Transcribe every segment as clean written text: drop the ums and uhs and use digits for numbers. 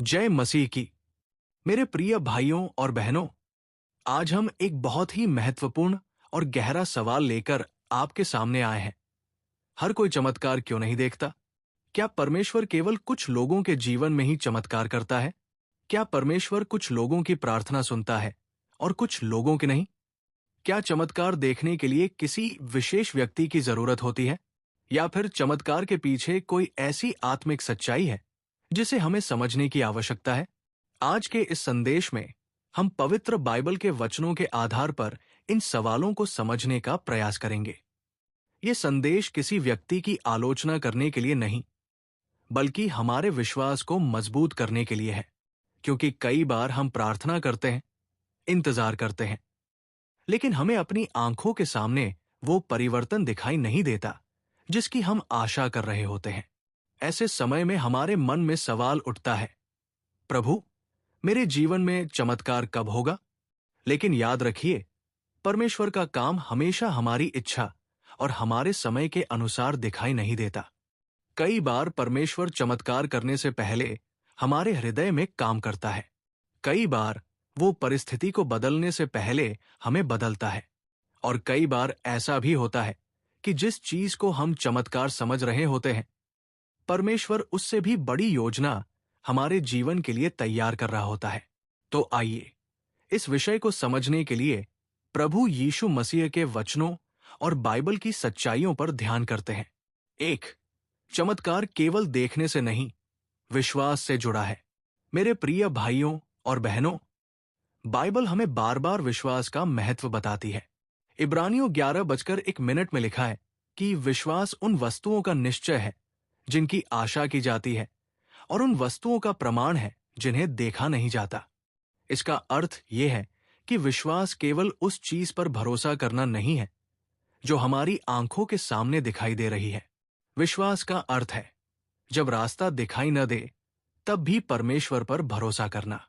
जय मसीह की। मेरे प्रिय भाइयों और बहनों, आज हम एक बहुत ही महत्वपूर्ण और गहरा सवाल लेकर आपके सामने आए हैं। हर कोई चमत्कार क्यों नहीं देखता? क्या परमेश्वर केवल कुछ लोगों के जीवन में ही चमत्कार करता है? क्या परमेश्वर कुछ लोगों की प्रार्थना सुनता है और कुछ लोगों की नहीं? क्या चमत्कार देखने के लिए किसी विशेष व्यक्ति की जरूरत होती है, या फिर चमत्कार के पीछे कोई ऐसी आत्मिक सच्चाई है जिसे हमें समझने की आवश्यकता है? आज के इस संदेश में हम पवित्र बाइबल के वचनों के आधार पर इन सवालों को समझने का प्रयास करेंगे। ये संदेश किसी व्यक्ति की आलोचना करने के लिए नहीं, बल्कि हमारे विश्वास को मजबूत करने के लिए है। क्योंकि कई बार हम प्रार्थना करते हैं, इंतजार करते हैं, लेकिन हमें अपनी आंखों के सामने वो परिवर्तन दिखाई नहीं देता जिसकी हम आशा कर रहे होते हैं। ऐसे समय में हमारे मन में सवाल उठता है, प्रभु, मेरे जीवन में चमत्कार कब होगा? लेकिन याद रखिए, परमेश्वर का काम हमेशा हमारी इच्छा और हमारे समय के अनुसार दिखाई नहीं देता। कई बार परमेश्वर चमत्कार करने से पहले हमारे हृदय में काम करता है। कई बार वो परिस्थिति को बदलने से पहले हमें बदलता है। और कई बार ऐसा भी होता है कि जिस चीज को हम चमत्कार समझ रहे होते हैं, परमेश्वर उससे भी बड़ी योजना हमारे जीवन के लिए तैयार कर रहा होता है। तो आइए इस विषय को समझने के लिए प्रभु यीशु मसीह के वचनों और बाइबल की सच्चाइयों पर ध्यान करते हैं। 1. चमत्कार केवल देखने से नहीं, विश्वास से जुड़ा है। मेरे प्रिय भाइयों और बहनों, बाइबल हमें बार बार विश्वास का महत्व बताती है। इब्रानियों 11:1 में लिखा है कि विश्वास उन वस्तुओं का निश्चय है जिनकी आशा की जाती है, और उन वस्तुओं का प्रमाण है जिन्हें देखा नहीं जाता। इसका अर्थ यह है कि विश्वास केवल उस चीज पर भरोसा करना नहीं है जो हमारी आंखों के सामने दिखाई दे रही है। विश्वास का अर्थ है जब रास्ता दिखाई न दे तब भी परमेश्वर पर भरोसा करना।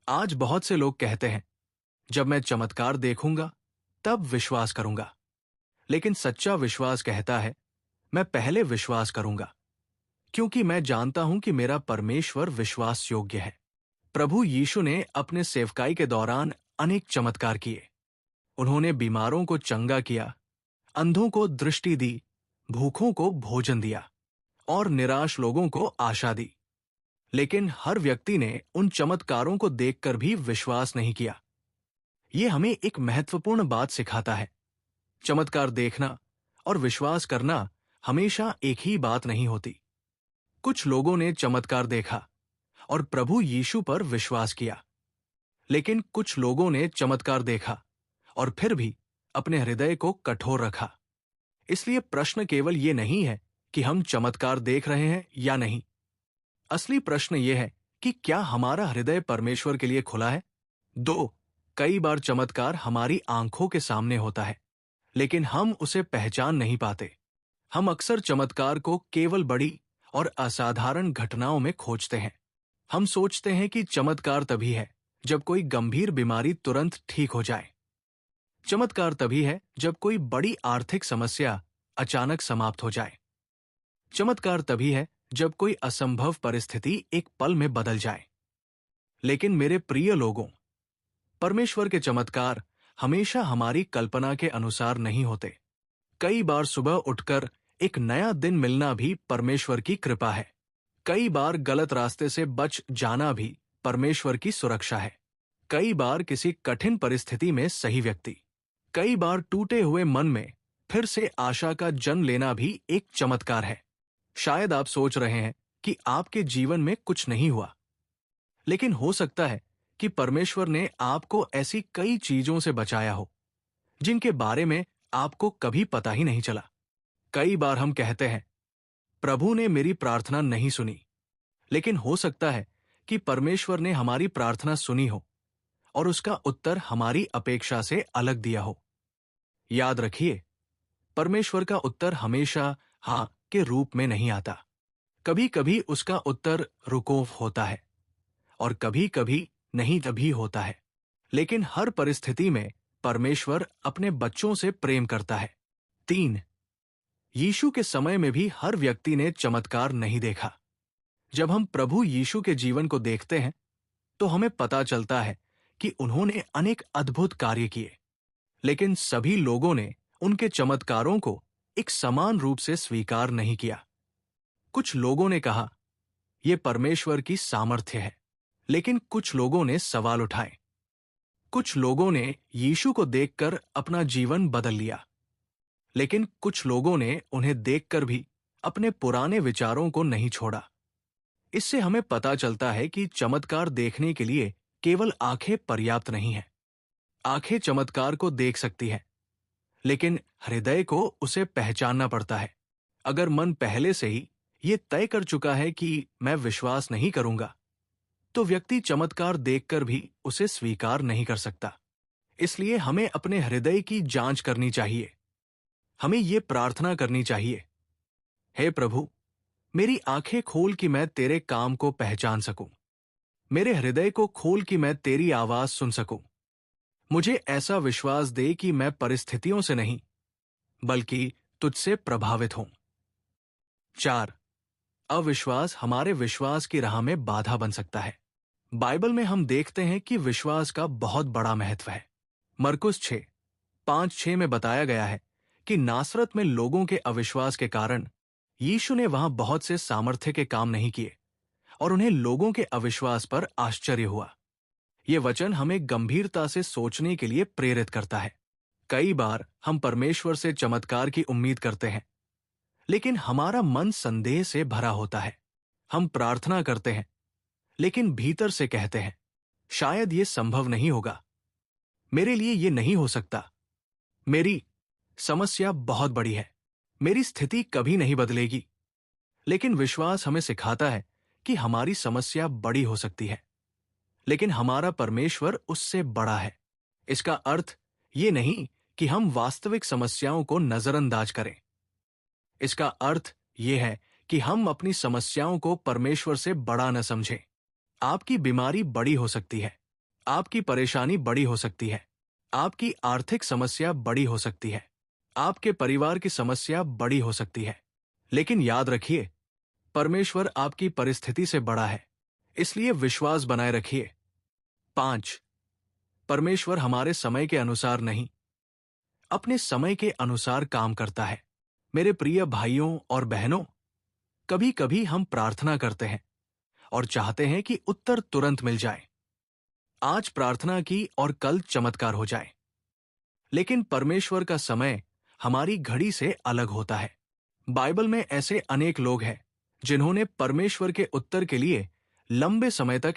आज बहुत से लोग कहते हैं, जब मैं चमत्कार देखूंगा तब विश्वास करूंगा। लेकिन सच्चा विश्वास कहता है, मैं पहले विश्वास करूंगा, क्योंकि मैं जानता हूं कि मेरा परमेश्वर विश्वास योग्य है। प्रभु यीशु ने अपने सेवकाई के दौरान अनेक चमत्कार किए। उन्होंने बीमारों को चंगा किया, अंधों को दृष्टि दी, भूखों को भोजन दिया और निराश लोगों को आशा दी। लेकिन हर व्यक्ति ने उन चमत्कारों को देखकर भी विश्वास नहीं किया। ये हमें एक महत्वपूर्ण बात सिखाता है। चमत्कार देखना और विश्वास करना हमेशा एक ही बात नहीं होती। कुछ लोगों ने चमत्कार देखा और प्रभु यीशु पर विश्वास किया, लेकिन कुछ लोगों ने चमत्कार देखा और फिर भी अपने हृदय को कठोर रखा। इसलिए प्रश्न केवल ये नहीं है कि हम चमत्कार देख रहे हैं या नहीं। असली प्रश्न ये है कि क्या हमारा हृदय परमेश्वर के लिए खुला है? 2. कई बार चमत्कार हमारी आंखों के सामने होता है, लेकिन हम उसे पहचान नहीं पाते। हम अक्सर चमत्कार को केवल बड़ी और असाधारण घटनाओं में खोजते हैं। हम सोचते हैं कि चमत्कार तभी है जब कोई गंभीर बीमारी तुरंत ठीक हो जाए। चमत्कार तभी है जब कोई बड़ी आर्थिक समस्या अचानक समाप्त हो जाए। चमत्कार तभी है जब कोई असंभव परिस्थिति एक पल में बदल जाए। लेकिन मेरे प्रिय लोगों, परमेश्वर के चमत्कार हमेशा हमारी कल्पना के अनुसार नहीं होते। कई बार सुबह उठकर एक नया दिन मिलना भी परमेश्वर की कृपा है। कई बार गलत रास्ते से बच जाना भी परमेश्वर की सुरक्षा है। कई बार किसी कठिन परिस्थिति में सही व्यक्ति, कई बार टूटे हुए मन में फिर से आशा का जन्म लेना भी एक चमत्कार है। शायद आप सोच रहे हैं कि आपके जीवन में कुछ नहीं हुआ, लेकिन हो सकता है कि परमेश्वर ने आपको ऐसी कई चीजों से बचाया हो जिनके बारे में आपको कभी पता ही नहीं चला। कई बार हम कहते हैं, प्रभु ने मेरी प्रार्थना नहीं सुनी, लेकिन हो सकता है कि परमेश्वर ने हमारी प्रार्थना सुनी हो और उसका उत्तर हमारी अपेक्षा से अलग दिया हो। याद रखिए, परमेश्वर का उत्तर हमेशा हाँ के रूप में नहीं आता। कभी कभी उसका उत्तर रुको होता है और कभी कभी नहीं तभी होता है। लेकिन हर परिस्थिति में परमेश्वर अपने बच्चों से प्रेम करता है। 3. यीशु के समय में भी हर व्यक्ति ने चमत्कार नहीं देखा। जब हम प्रभु यीशु के जीवन को देखते हैं तो हमें पता चलता है कि उन्होंने अनेक अद्भुत कार्य किए, लेकिन सभी लोगों ने उनके चमत्कारों को एक समान रूप से स्वीकार नहीं किया। कुछ लोगों ने कहा, यह परमेश्वर की सामर्थ्य है, लेकिन कुछ लोगों ने सवाल उठाए। कुछ लोगों ने यीशु को देखकर अपना जीवन बदल लिया, लेकिन कुछ लोगों ने उन्हें देखकर भी अपने पुराने विचारों को नहीं छोड़ा। इससे हमें पता चलता है कि चमत्कार देखने के लिए केवल आंखें पर्याप्त नहीं हैं। आंखें चमत्कार को देख सकती हैं, लेकिन हृदय को उसे पहचानना पड़ता है। अगर मन पहले से ही ये तय कर चुका है कि मैं विश्वास नहीं करूंगा, तो व्यक्ति चमत्कार देखकर भी उसे स्वीकार नहीं कर सकता। इसलिए हमें अपने हृदय की जांच करनी चाहिए। हमें ये प्रार्थना करनी चाहिए, हे प्रभु, मेरी आंखें खोल कि मैं तेरे काम को पहचान सकूं। मेरे हृदय को खोल कि मैं तेरी आवाज सुन सकूं। मुझे ऐसा विश्वास दे कि मैं परिस्थितियों से नहीं, बल्कि तुझसे प्रभावित हूं। 4. अविश्वास हमारे विश्वास की राह में बाधा बन सकता है। बाइबल में हम देखते हैं कि विश्वास का बहुत बड़ा महत्व है। मरकुस 6:5-6 में बताया गया है कि नासरत में लोगों के अविश्वास के कारण यीशु ने वहां बहुत से सामर्थ्य के काम नहीं किए और उन्हें लोगों के अविश्वास पर आश्चर्य हुआ। यह वचन हमें गंभीरता से सोचने के लिए प्रेरित करता है। कई बार हम परमेश्वर से चमत्कार की उम्मीद करते हैं, लेकिन हमारा मन संदेह से भरा होता है। हम प्रार्थना करते हैं, लेकिन भीतर से कहते हैं, शायद ये संभव नहीं होगा, मेरे लिए ये नहीं हो सकता, मेरी समस्या बहुत बड़ी है, मेरी स्थिति कभी नहीं बदलेगी। लेकिन विश्वास हमें सिखाता है कि हमारी समस्या बड़ी हो सकती है, लेकिन हमारा परमेश्वर उससे बड़ा है। इसका अर्थ ये नहीं कि हम वास्तविक समस्याओं को नजरअंदाज करें। इसका अर्थ ये है कि हम अपनी समस्याओं को परमेश्वर से बड़ा न समझें। आपकी बीमारी बड़ी हो सकती है, आपकी परेशानी बड़ी हो सकती है, आपकी आर्थिक समस्या बड़ी हो सकती है, आपके परिवार की समस्या बड़ी हो सकती है, लेकिन याद रखिए, परमेश्वर आपकी परिस्थिति से बड़ा है, इसलिए विश्वास बनाए रखिए। 5. परमेश्वर हमारे समय के अनुसार नहीं, अपने समय के अनुसार काम करता है। मेरे प्रिय भाइयों और बहनों, कभी कभी हम प्रार्थना करते हैं और चाहते हैं कि उत्तर तुरंत मिल जाए। आज प्रार्थना की और कल चमत्कार हो जाए, लेकिन परमेश्वर का समय हमारी घड़ी से अलग होता है। बाइबल में ऐसे अनेक लोग हैं जिन्होंने परमेश्वर के उत्तर के लिए लंबे समय तक